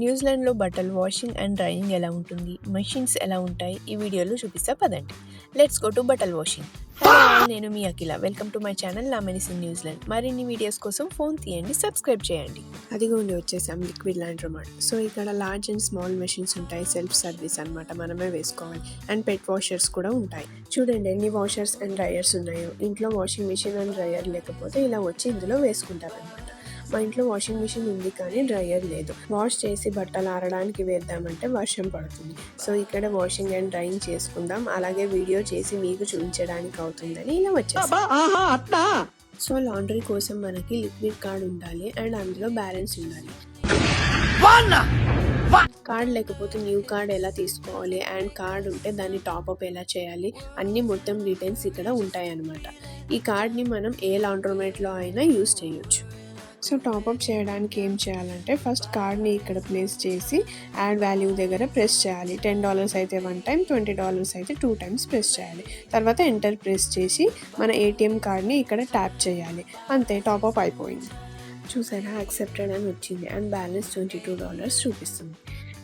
న్యూజిలాండ్లో బట్టలు washing and drying ఎలా ఉంటుంది, మెషిన్స్ ఎలా ఉంటాయి, ఈ వీడియోలో చూపిస్తా పదండి. లెట్స్ గో టు బట్టల్ వాషింగ్. హలో ఆల్, నేను మీ Akhila. Welcome to my channel లామెనిస్ ఇన్ న్యూజిలాండ్. మరిన్ని వీడియోస్ కోసం ఫోన్ తీయండి, సబ్స్క్రైబ్ చేయండి. అదిగోండి వచ్చేసాం లిక్విడ్ లాండ్రోమాట్. సో ఇక్కడ లార్జ్ అండ్ స్మాల్ మెషిన్స్ ఉంటాయి, సెల్ఫ్ సర్వీస్ అనమాట, మనమే వేసుకోవాలి. అండ్ పెట్ వాషర్స్ కూడా ఉంటాయి. చూడండి ఎన్ని వాషర్స్ అండ్ డ్రైయర్స్ ఉన్నాయో. ఇంట్లో వాషింగ్ మిషన్ అండ్ డ్రైయర్ లేకపోతే ఇలా వచ్చి ఇందులో వేసుకుంటారనమాట. మా ఇంట్లో వాషింగ్ మిషన్ ఉంది కానీ డ్రైయర్ లేదు. వాష్ చేసి బట్టలు ఆరడానికి వేద్దామంటే వర్షం పడుతుంది. సో ఇక్కడ వాషింగ్ అండ్ డ్రైయింగ్ చేసుకుందాం, అలాగే వీడియో చేసి మీకు చూపించడానికి అవుతుందని ఇలా వచ్చేసాం. సో లాండ్రీ కోసం మనకి లిక్విడ్ కార్డ్ ఉండాలి అండ్ అందులో బ్యాలెన్స్ ఉండాలి. కార్డ్ లేకపోతే న్యూ కార్డ్ ఎలా తీసుకోవాలి అండ్ కార్డ్ ఉంటే దాన్ని టాప్అప్ ఎలా చేయాలి అన్ని మొత్తం డీటెయిల్స్ ఇక్కడ ఉంటాయి అన్నమాట. ఈ కార్డ్ని మనం ఏ లాండ్రోమేట్లో అయినా యూస్ చేయొచ్చు. సో టాప్అప్ చేయడానికి ఏం చేయాలంటే ఫస్ట్ కార్డ్ని ఇక్కడ ప్లేస్ చేసి యాడ్ వాల్యూ దగ్గర ప్రెస్ చేయాలి. $10 అయితే 1 టైం, $20 అయితే 2 టైమ్స్ ప్రెస్ చేయాలి. తర్వాత ఎంటర్ ప్రెస్ చేసి మన ఏటీఎం కార్డ్ని ఇక్కడ ట్యాప్ చేయాలి. అంతే, టాప్అప్ అయిపోయింది. చూసారా, యాక్సెప్టెడ్ అని వచ్చింది అండ్ బ్యాలెన్స్ $22 చూపిస్తుంది.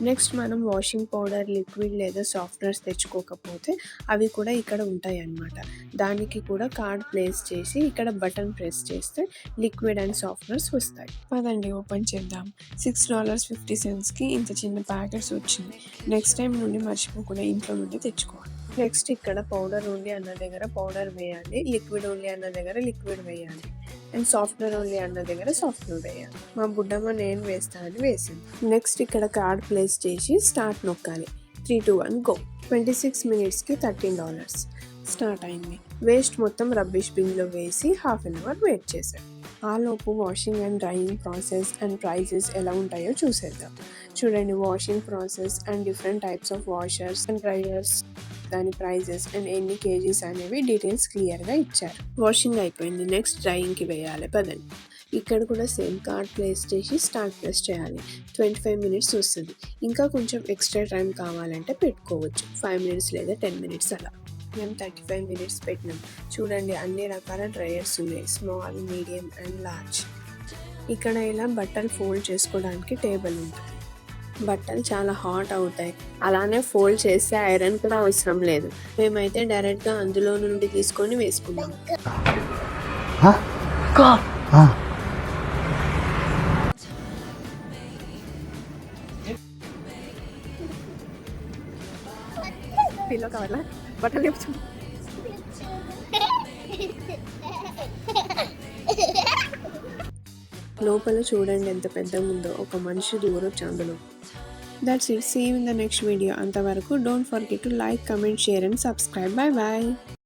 నెక్స్ట్ మనం వాషింగ్ పౌడర్, లిక్విడ్ లేదా సాఫ్ట్వేర్స్ తెచ్చుకోకపోతే అవి కూడా ఇక్కడ ఉంటాయి అన్నమాట. దానికి కూడా కార్డ్ ప్లేస్ చేసి ఇక్కడ బటన్ ప్రెస్ చేస్తే లిక్విడ్ అండ్ సాఫ్ట్వేర్స్ వస్తాయి. పదండి ఓపెన్ చేద్దాం. $6.50కి ఇంత చిన్న ప్యాకెట్స్ వచ్చింది. నెక్స్ట్ టైం నుండి మర్చిపోకుండా ఇంట్లో నుండి తెచ్చుకోవాలి. నెక్స్ట్ ఇక్కడ పౌడర్ ఓన్లీ అన్న దగ్గర పౌడర్ వేయాలి, లిక్విడ్ ఓన్లీ అన్న దగ్గర లిక్విడ్ వేయాలి అండ్ సాఫ్ట్వేర్ ఓన్లీ అన్న దగ్గర సాఫ్ట్వేర్ వేయాలి. మా బుడ్డమ్మ నేను వేస్తానని వేసింది. నెక్స్ట్ ఇక్కడ కార్డ్ ప్లేస్ చేసి స్టార్ట్ నొక్కాలి. 3, 2, 1 గో. 26 minutesకి $13 స్టార్ట్ అయింది. వేస్ట్ మొత్తం రబ్బిష్ బిన్లో వేసి ½ an hour వెయిట్ చేశాను. ఆలోపు washing and drying process and prices ఎలా ఉంటాయో చూసేద్దాం. చూడండి, washing process and different types of washers and dryers, దాని ప్రైజెస్ అండ్ ఎన్ని కేజీస్ అనేవి డీటెయిల్స్ క్లియర్గా ఇచ్చారు. వాషింగ్ అయిపోయింది, నెక్స్ట్ డ్రైయింగ్కి వేయాలి. పదండి. ఇక్కడ కూడా సేమ్ కార్డ్ ప్లేస్ చేసి స్టార్ట్ ప్రెస్ చేయాలి. 25 minutes వస్తుంది. ఇంకా కొంచెం ఎక్స్ట్రా టైం కావాలంటే పెట్టుకోవచ్చు, 5 minutes లేదా 10 minutes అలా. మేము 35 minutes పెట్టినాం. చూడండి, అన్ని రకాల డ్రైయర్స్ ఉన్నాయి, స్మాల్, మీడియం అండ్ లార్జ్. ఇక్కడ ఇలా బట్టలు ఫోల్డ్ చేసుకోవడానికి టేబుల్ ఉంటుంది. బట్టలు చాలా హాట్ అవుతాయి, అలానే ఫోల్డ్ చేస్తే ఐరన్ కూడా అవసరం లేదు. మేమైతే డైరెక్ట్గా అందులో నుండి తీసుకొని వేసుకున్నాం. పిల్లో కావాలా బట్టలు లోపల చూడండి ఎంత పెద్దగా ఉందో, ఒక మనిషి దూరొచ్చు అందులో. That's it. See you in the next video. అంతవరకు don't forget to like, comment, share and subscribe. Bye bye.